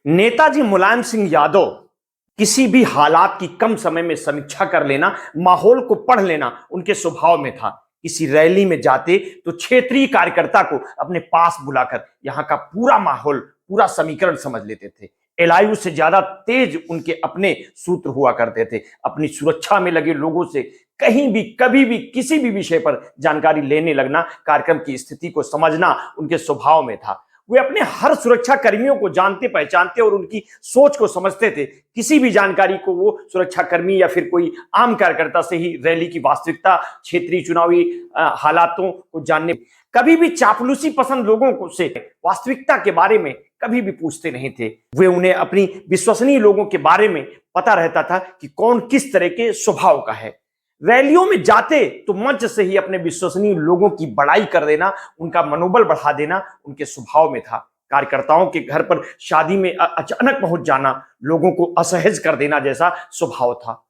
नेताजी मुलायम सिंह यादव किसी भी हालात की कम समय में समीक्षा कर लेना, माहौल को पढ़ लेना उनके स्वभाव में था। किसी रैली में जाते तो क्षेत्रीय कार्यकर्ता को अपने पास बुलाकर यहां का पूरा माहौल, पूरा समीकरण समझ लेते थे। एलआईयू से ज्यादा तेज उनके अपने सूत्र हुआ करते थे। अपनी सुरक्षा में लगे लोगों से कहीं भी, कभी भी, किसी भी विषय पर जानकारी लेने लगना, कार्यक्रम की स्थिति को समझना उनके स्वभाव में था। वे अपने हर सुरक्षा कर्मियों को जानते, पहचानते और उनकी सोच को समझते थे। किसी भी जानकारी को वो सुरक्षा कर्मी या फिर कोई आम कार्यकर्ता से ही रैली की वास्तविकता, क्षेत्रीय चुनावी हालातों को जानने, कभी भी चापलूसी पसंद लोगों को से वास्तविकता के बारे में कभी भी पूछते नहीं थे। वे उन्हें अपनी विश्वसनीय लोगों के बारे में पता रहता था कि कौन किस तरह के स्वभाव का है। रैलियों में जाते तो मंच से ही अपने विश्वसनीय लोगों की बड़ाई कर देना, उनका मनोबल बढ़ा देना उनके स्वभाव में था। कार्यकर्ताओं के घर पर शादी में अचानक पहुंच जाना, लोगों को असहज कर देना जैसा स्वभाव था।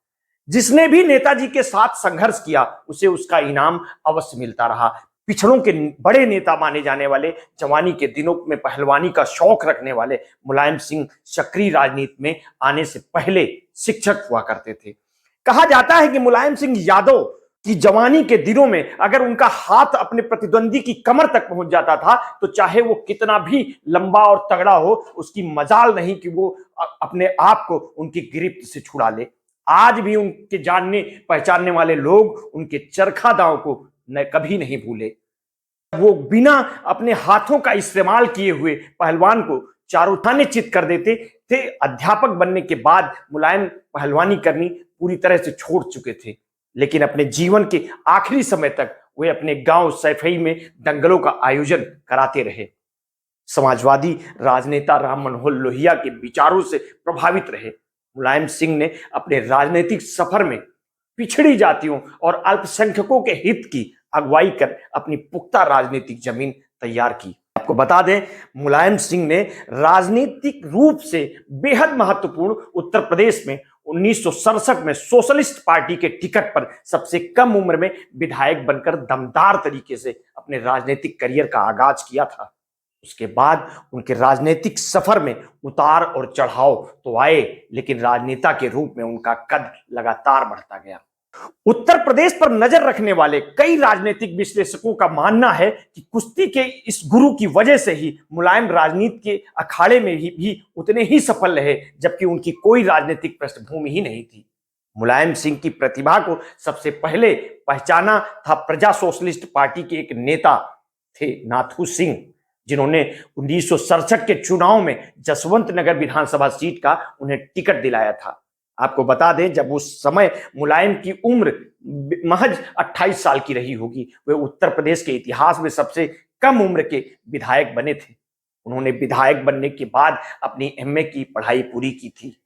जिसने भी नेताजी के साथ संघर्ष किया उसे उसका इनाम अवश्य मिलता रहा। पिछड़ों के बड़े नेता माने जाने वाले, जवानी के दिनों में पहलवानी का शौक रखने वाले मुलायम सिंह सक्रिय राजनीति में आने से पहले शिक्षक हुआ करते थे। कहा जाता है कि मुलायम सिंह यादव की जवानी के दिनों में अगर उनका हाथ अपने प्रतिद्वंदी की कमर तक पहुंच जाता था तो चाहे वो कितना भी लंबा और तगड़ा हो, उसकी मजाल नहीं कि वो अपने आप को उनकी गिरफ्त से छुड़ा ले। आज भी उनके जानने पहचानने वाले लोग उनके चरखा दांव को कभी नहीं भूले। वो बिना अपने हाथों का इस्तेमाल किए हुए पहलवान को चारों खाने चित कर देते थे। अध्यापक बनने के बाद मुलायम पहलवानी करनी पूरी तरह से छोड़ चुके थे, लेकिन अपने जीवन के आखिरी समय तक वे अपने गांव सैफई में दंगलों का आयोजन कराते रहे। समाजवादी राजनेता राम मनोहर लोहिया के विचारों से प्रभावित रहे। मुलायम सिंह ने अपने राजनीतिक सफर में पिछड़ी जातियों और अल्पसंख्यकों के हित की अगुवाई कर अपनी पुख्ता राजनीतिक जमीन तैयार की। आपको बता दें, मुलायम सिंह ने राजनीतिक रूप से बेहद महत्वपूर्ण उत्तर प्रदेश में 1967 में सोशलिस्ट पार्टी के टिकट पर सबसे कम उम्र में विधायक बनकर दमदार तरीके से अपने राजनीतिक करियर का आगाज किया था। उसके बाद उनके राजनीतिक सफर में उतार और चढ़ाव तो आए, लेकिन राजनेता के रूप में उनका कद लगातार बढ़ता गया। उत्तर प्रदेश पर नजर रखने वाले कई राजनीतिक विश्लेषकों का मानना है कि कुश्ती के इस गुरु की वजह से ही मुलायम राजनीति के अखाड़े में भी उतने ही सफल रहे, जबकि उनकी कोई राजनीतिक पृष्ठभूमि ही नहीं थी। मुलायम सिंह की प्रतिभा को सबसे पहले पहचाना था प्रजा सोशलिस्ट पार्टी के एक नेता थे नाथू सिंह, जिन्होंने 1967 के चुनाव में जसवंत नगर विधानसभा सीट का उन्हें टिकट दिलाया था। आपको बता दें, जब उस समय मुलायम की उम्र महज 28 साल की रही होगी। वे उत्तर प्रदेश के इतिहास में सबसे कम उम्र के विधायक बने थे। उन्होंने विधायक बनने के बाद अपनी एमए की पढ़ाई पूरी की थी।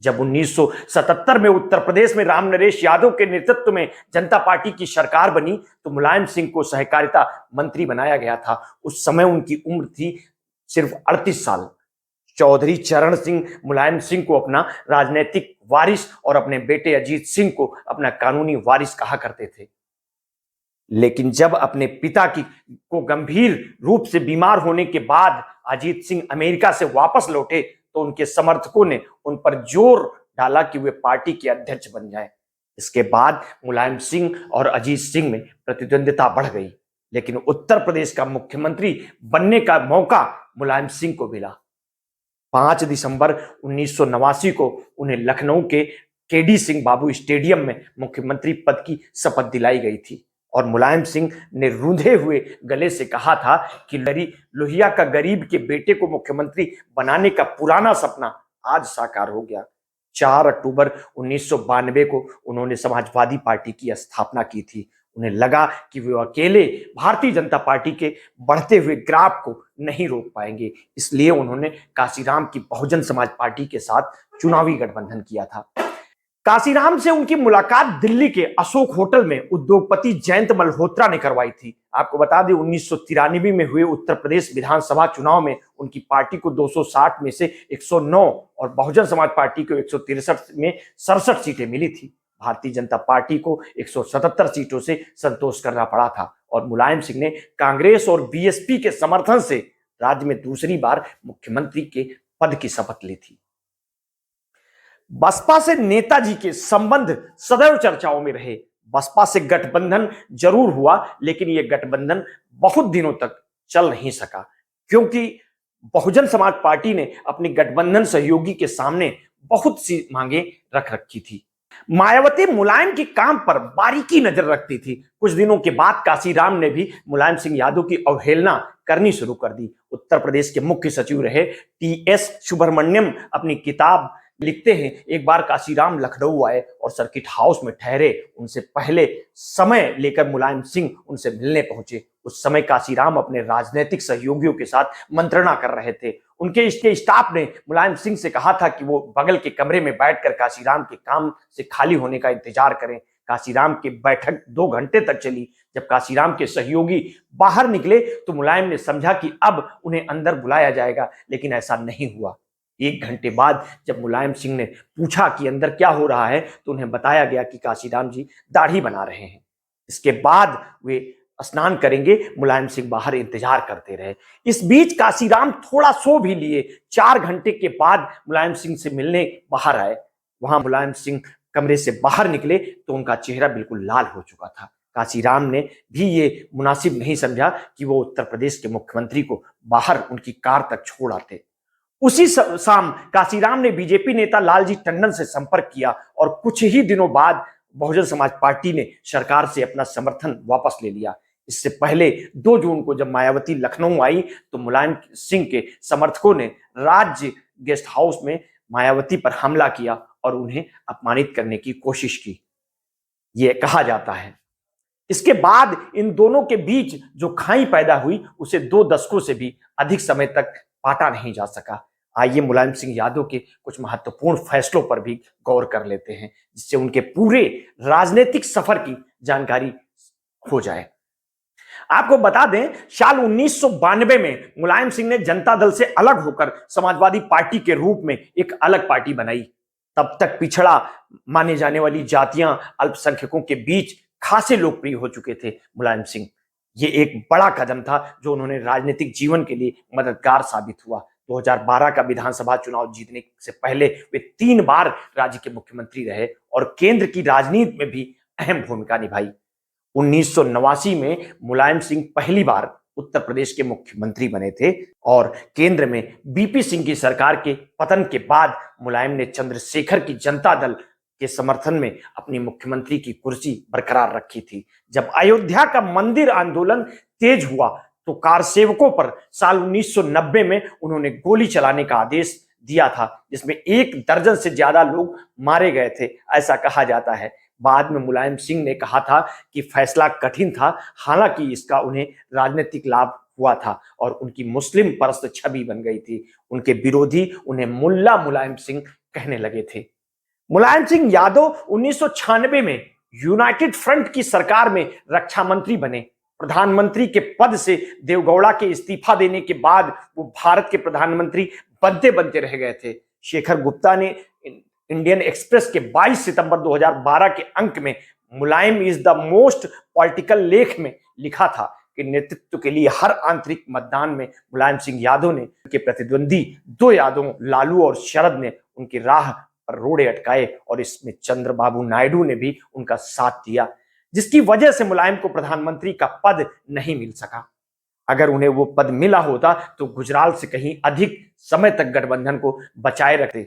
जब 1977 में उत्तर प्रदेश में राम नरेश यादव के नेतृत्व में जनता पार्टी की सरकार बनी तो मुलायम सिंह को सहकारिता मंत्री बनाया गया था। उस समय उनकी उम्र थी सिर्फ 38 साल। चौधरी चरण सिंह मुलायम सिंह को अपना राजनीतिक वारिस और अपने बेटे अजीत सिंह को अपना कानूनी वारिस कहा करते थे। लेकिन जब अपने पिता को गंभीर रूप से बीमार होने के बाद अजीत सिंह अमेरिका से वापस लौटे तो उनके समर्थकों ने उन पर जोर डाला कि वे पार्टी के अध्यक्ष बन जाएं। इसके बाद मुलायम सिंह और अजीत सिंह में प्रतिद्वंदिता बढ़ गई, लेकिन उत्तर प्रदेश का मुख्यमंत्री बनने का मौका मुलायम सिंह को मिला। 5 दिसंबर 1989 को उन्हें लखनऊ के केडी सिंह बाबू स्टेडियम में मुख्यमंत्री पद की शपथ दिलाई गई थी और मुलायम सिंह ने रूंधे हुए गले से कहा था कि लोहिया का गरीब के बेटे को मुख्यमंत्री बनाने का पुराना सपना आज साकार हो गया। 4 अक्टूबर 1992 को उन्होंने समाजवादी पार्टी की स्थापना की थी। उन्हें लगा कि वे अकेले भारतीय जनता पार्टी के बढ़ते हुए ग्राफ को नहीं रोक पाएंगे, इसलिए उन्होंने काशीराम की बहुजन समाज पार्टी के साथ चुनावी गठबंधन किया था। काशीराम से उनकी मुलाकात दिल्ली के अशोक होटल में उद्योगपति जयंत मल्होत्रा ने करवाई थी। आपको बता दें, 1993 में हुए उत्तर प्रदेश विधानसभा चुनाव में उनकी पार्टी को 260 में से 109 और बहुजन समाज पार्टी को 163 में 67 सीटें मिली थी। भारतीय जनता पार्टी को 177 सीटों से संतोष करना पड़ा था और मुलायम सिंह ने कांग्रेस और बीएसपी के समर्थन से राज्य में दूसरी बार मुख्यमंत्री के पद की शपथ ली थी। बसपा से नेताजी के संबंध सदैव चर्चाओं में रहे। बसपा से गठबंधन जरूर हुआ, लेकिन यह गठबंधन बहुत दिनों तक चल नहीं सका, क्योंकि बहुजन समाज पार्टी ने अपनी गठबंधन सहयोगी के सामने बहुत सी मांगे रख रखी थी। मायावती मुलायम के काम पर बारीकी नजर रखती थी। कुछ दिनों के बाद काशीराम ने भी मुलायम सिंह यादव की अवहेलना करनी शुरू कर दी। उत्तर प्रदेश के मुख्य सचिव रहे टी.एस. सुब्रमण्यम अपनी किताब लिखते हैं, एक बार काशीराम लखनऊ आए और सर्किट हाउस में ठहरे। उनसे पहले समय लेकर मुलायम सिंह उनसे मिलने पहुंचे। उस समय काशीराम अपने राजनीतिक सहयोगियों के साथ मंत्रणा कर रहे थे। उनके इसके स्टाफ ने मुलायम सिंह से कहा था कि वो बगल के कमरे में बैठकर काशीराम के काम से खाली होने का इंतजार करें। काशीराम की बैठक 2 घंटे तक चली। जब काशीराम के सहयोगी बाहर निकले तो मुलायम ने समझा कि अब उन्हें अंदर बुलाया जाएगा, लेकिन ऐसा नहीं हुआ। 1 घंटे बाद जब मुलायम सिंह ने पूछा कि अंदर क्या हो रहा है, तो उन्हें बताया गया कि काशीराम जी दाढ़ी बना रहे हैं। इसके बाद वे स्नान करेंगे। मुलायम सिंह बाहर इंतजार करते रहे। इस बीच काशीराम थोड़ा सो भी लिए। 4 घंटे के बाद मुलायम सिंह से मिलने बाहर आए। वहां मुलायम सिंह कमरे से बाहर निकले तो उनका चेहरा बिल्कुल लाल हो चुका था। काशीराम ने भी ये मुनासिब नहीं समझा कि वो उत्तर प्रदेश के मुख्यमंत्री को बाहर उनकी कार तक छोड़ आते। उसी शाम काशीराम ने बीजेपी नेता लालजी टंडन से संपर्क किया और कुछ ही दिनों बाद बहुजन समाज पार्टी ने सरकार से अपना समर्थन वापस ले लिया। इससे पहले 2 जून को जब मायावती लखनऊ आई तो मुलायम सिंह के समर्थकों ने राज्य गेस्ट हाउस में मायावती पर हमला किया और उन्हें अपमानित करने की कोशिश की, यह कहा जाता है। इसके बाद इन दोनों के बीच जो खाई पैदा हुई उसे 2 दशकों से भी अधिक समय तक पाटा नहीं जा सका। आइए मुलायम सिंह यादव के कुछ महत्वपूर्ण फैसलों पर भी गौर कर लेते हैं, जिससे उनके पूरे राजनीतिक सफर की जानकारी हो जाए। आपको बता दें, साल 1992 में मुलायम सिंह ने जनता दल से अलग होकर समाजवादी पार्टी के रूप में एक अलग पार्टी बनाई। तब तक पिछड़ा माने जाने वाली जातियां अल्पसंख्यकों के बीच खासे लोकप्रिय हो चुके थे मुलायम सिंह। ये एक बड़ा कदम था जो उन्होंने राजनीतिक जीवन के लिए मददगार साबित हुआ। 2012 का विधानसभा चुनाव जीतने से पहले वे 3 बार राज्य के मुख्यमंत्री रहे और केंद्र की राजनीति में भी अहम भूमिका निभाई। 1989 में मुलायम सिंह पहली बार उत्तर प्रदेश के मुख्यमंत्री बने थे और केंद्र में बीपी सिंह की सरकार के पतन के बाद मुलायम ने चंद्रशेखर की जनता दल के समर्थन में अपनी मुख्यमंत्री की कुर्सी बरकरार रखी थी। जब अयोध्या का मंदिर आंदोलन तेज हुआ तो कारसेवकों पर साल 1990 में उन्होंने गोली चलाने का आदेश दिया था, जिसमें 1 दर्जन से ज्यादा लोग मारे गए थे, ऐसा कहा जाता है। बाद में मुलायम सिंह ने कहा था कि फैसला कठिन था, हालांकि इसका उन्हें राजनीतिक लाभ हुआ था और उनकी मुस्लिम परस्त छवि बन गई थी। उनके विरोधी उन्हें मुल्ला मुलायम सिंह कहने लगे थे। मुलायम सिंह यादव 1996 में यूनाइटेड फ्रंट की सरकार में रक्षा मंत्री बने। प्रधानमंत्री के पद से देवगौड़ा के इस्तीफा देने के बाद वो भारत के प्रधानमंत्री बनते बनते रह गए थे। शेखर गुप्ता ने इंडियन एक्सप्रेस के 22 सितंबर 2012 के अंक में मुलायम इज द मोस्ट पॉलिटिकल लेख में लिखा था कि नेतृत्व के लिए हर आंतरिक मतदान में मुलायम सिंह यादव ने उनके प्रतिद्वंदी 2 यादवों लालू और शरद ने उनकी राह पर रोड़े अटकाए और इसमें चंद्रबाबू नायडू ने भी उनका साथ दिया, जिसकी वजह से मुलायम को प्रधानमंत्री का पद नहीं मिल सका। अगर उन्हें वो पद मिला होता तो गुजराल से कहीं अधिक समय तक गठबंधन को बचाए रखते।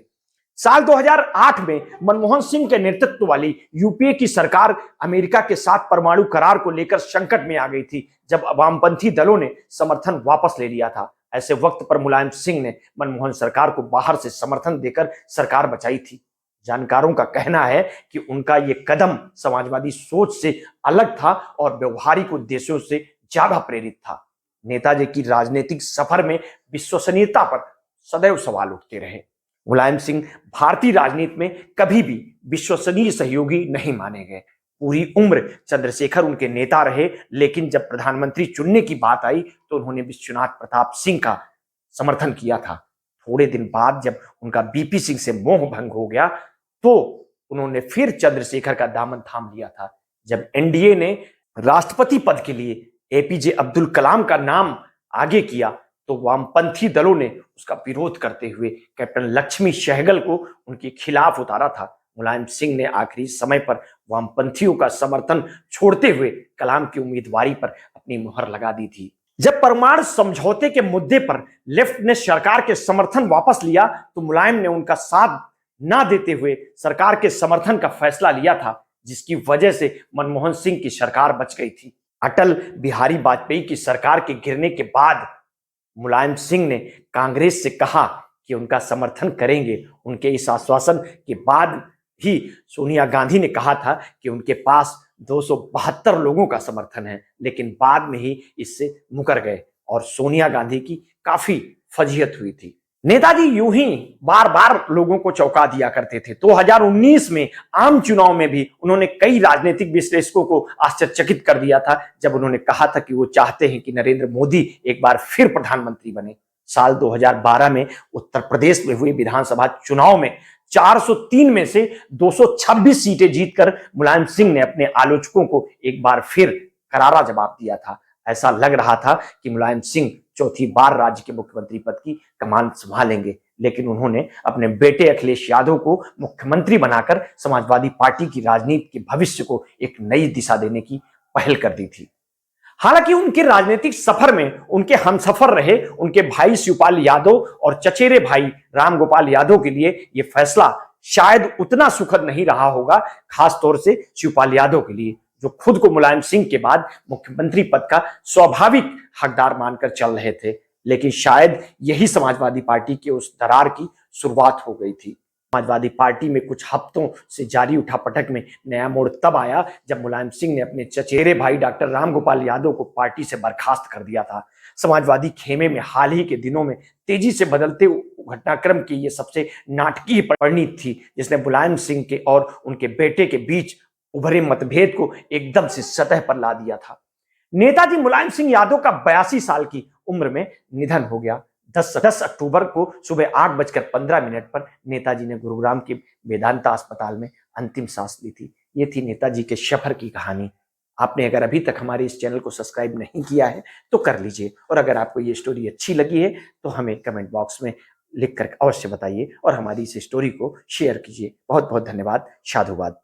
साल 2008 में मनमोहन सिंह के नेतृत्व वाली यूपीए की सरकार अमेरिका के साथ परमाणु करार को लेकर संकट में आ गई थी, जब वामपंथी दलों ने समर्थन वापस ले लिया था। ऐसे वक्त पर मुलायम सिंह ने मनमोहन सरकार को बाहर से समर्थन देकर सरकार बचाई थी। जानकारों का कहना है कि उनका यह कदम समाजवादी सोच से अलग था और व्यवहारिक उद्देश्यों से ज्यादा प्रेरित था। नेताजी की राजनीतिक सफर में विश्वसनीयता पर सदैव सवाल उठते रहे। मुलायम सिंह भारतीय राजनीति में कभी भी विश्वसनीय सहयोगी नहीं माने गए। पूरी उम्र चंद्रशेखर उनके नेता रहे, लेकिन जब प्रधानमंत्री चुनने की बात आई तो उन्होंने विश्वनाथ प्रताप सिंह का समर्थन किया था। थोड़े दिन बाद जब उनका बीपी सिंह से मोह भंग हो गया तो उन्होंने फिर चंद्रशेखर का दामन थाम लिया था। जब एनडीए ने राष्ट्रपति पद के लिए एपीजे अब्दुल कलाम का नाम आगे किया तो वामपंथी दलों ने उसका विरोध करते हुए कैप्टन लक्ष्मी सहगल को उनके खिलाफ उतारा था। मुलायम सिंह ने आखिरी समय पर वामपंथियों का समर्थन छोड़ते हुए कलाम की उम्मीदवारी पर अपनी मुहर लगा दी थी। जब परमाणु समझौते के मुद्दे पर लेफ्ट ने सरकार के समर्थन वापस लिया तो मुलायम ने उनका साथ ना देते हुए सरकार के समर्थन का फैसला लिया था, जिसकी वजह से मनमोहन सिंह की सरकार बच गई थी। अटल बिहारी वाजपेयी की सरकार के गिरने के बाद मुलायम सिंह ने कांग्रेस से कहा कि उनका समर्थन करेंगे। उनके इस आश्वासन के बाद ही सोनिया गांधी ने कहा था कि उनके पास 272 लोगों का समर्थन है, लेकिन बाद में ही इससे मुकर गए और सोनिया गांधी की काफी फजीहत हुई थी। नेताजी यूं ही बार बार लोगों को चौंका दिया करते थे। 2019 में आम चुनाव में भी उन्होंने कई राजनीतिक विश्लेषकों को आश्चर्यचकित कर दिया था जब उन्होंने कहा था कि वो चाहते हैं कि नरेंद्र मोदी एक बार फिर प्रधानमंत्री बने। साल 2012 में उत्तर प्रदेश में हुए विधानसभा चुनाव में 403 में से 226 सीटें जीतकर मुलायम सिंह ने अपने आलोचकों को एक बार फिर करारा जवाब दिया था। ऐसा लग रहा था कि मुलायम सिंह चौथी बार राज्य के मुख्यमंत्री पद की कमान संभालेंगे, लेकिन उन्होंने अपने बेटे अखिलेश यादव को मुख्यमंत्री बनाकर समाजवादी पार्टी की राजनीति के भविष्य को एक नई दिशा देने की पहल कर दी थी। हालांकि उनके राजनीतिक सफर में उनके हमसफर रहे उनके भाई शिवपाल यादव और चचेरे भाई रामगोपाल यादव के लिए यह फैसला शायद उतना सुखद नहीं रहा होगा, खासतौर से शिवपाल यादव के लिए, जो खुद को मुलायम सिंह के बाद मुख्यमंत्री पद का स्वाभाविक हकदार मानकर चल रहे थे। लेकिन शायद यही समाजवादी पार्टी के उस दरार की शुरुआत हो गई थी। समाजवादी पार्टी में कुछ हफ्तों से जारी उठापटक में नया मोड़ तब आया जब मुलायम सिंह ने अपने चचेरे भाई डॉक्टर रामगोपाल यादव को पार्टी से बर्खास्त कर दिया था। समाजवादी खेमे में हाल ही के दिनों में तेजी से बदलते घटनाक्रम की यह सबसे नाटकीय परिणति थी, जिसने मुलायम सिंह के और उनके बेटे के बीच उभरे मतभेद को एकदम से सतह पर ला दिया था। नेताजी मुलायम सिंह यादव का 82 साल की उम्र में निधन हो गया। 10 अक्टूबर को सुबह 8:15 पर नेताजी ने गुरुग्राम के वेदांता अस्पताल में अंतिम सांस ली थी। ये थी नेताजी के सफर की कहानी। आपने अगर अभी तक हमारे इस चैनल को सब्सक्राइब नहीं किया है तो कर लीजिए, और अगर आपको ये स्टोरी अच्छी लगी है तो हमें कमेंट बॉक्स में लिख कर अवश्य बताइए और हमारी इस स्टोरी को शेयर कीजिए। बहुत बहुत धन्यवाद। साधुवाद।